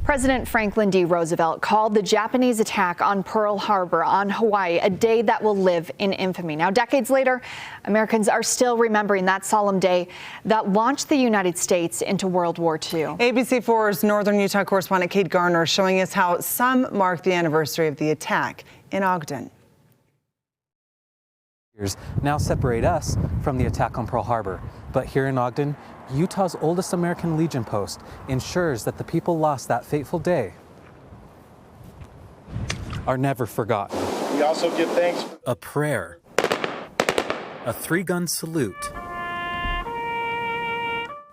President Franklin D. Roosevelt called the Japanese attack on Pearl Harbor on Hawaii a day that will live in infamy. Now, decades later, Americans are still remembering that solemn day that launched the United States into World War II. ABC4's Northern Utah correspondent Kate Garner showing us how some mark the anniversary of the attack in Ogden. Now separate us from the attack on Pearl Harbor. But here in Ogden, Utah's oldest American Legion post ensures that the people lost that fateful day are never forgotten. We also give thanks. A prayer, a three-gun salute,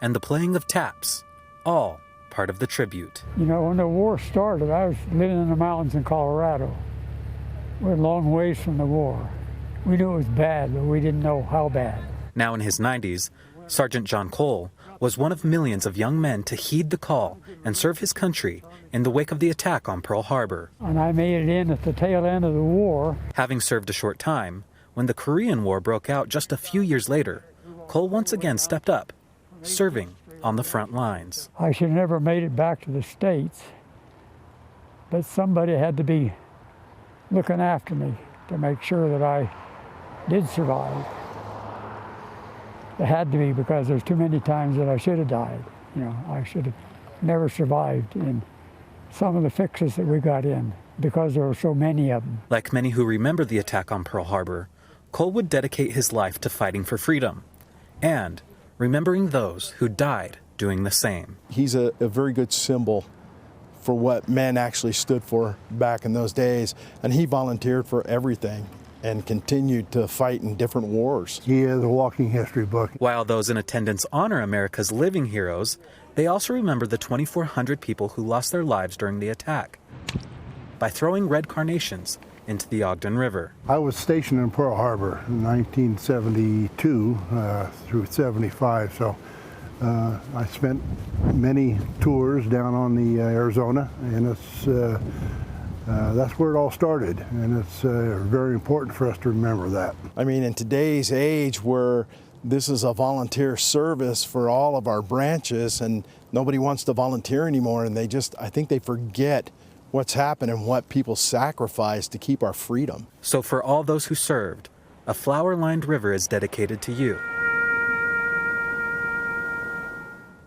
and the playing of taps, all part of the tribute. You know, when the war started, I was living in the mountains in Colorado. We're a long ways from the war. We knew it was bad, but we didn't know how bad. Now in his 90s, Sergeant John Cole was one of millions of young men to heed the call and serve his country in the wake of the attack on Pearl Harbor. And I made it in at the tail end of the war. Having served a short time, when the Korean War broke out just a few years later, Cole once again stepped up, serving on the front lines. I should have never made it back to the States, but somebody had to be looking after me to make sure that I did survive. It had to be, because there's too many times that I should have died. You know, I should have never survived in some of the fixes that we got in because there were so many of them. Like many who remember the attack on Pearl Harbor, Cole would dedicate his life to fighting for freedom and remembering those who died doing the same. He's a very good symbol for what men actually stood for back in those days, and he volunteered for everything and continued to fight in different wars. He is a walking history book. While those in attendance honor America's living heroes, they also remember the 2,400 people who lost their lives during the attack by throwing red carnations into the Ogden River. I was stationed in Pearl Harbor in 1972 through 75, so I spent many tours down on the Arizona, and it's that's where it all started, and it's very important for us to remember that. I mean, in today's age where this is a volunteer service for all of our branches and nobody wants to volunteer anymore, and I think they forget what's happened and what people sacrifice to keep our freedom. So for all those who served, a flower-lined river is dedicated to you.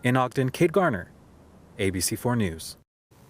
In Ogden, Kate Garner, ABC4 News.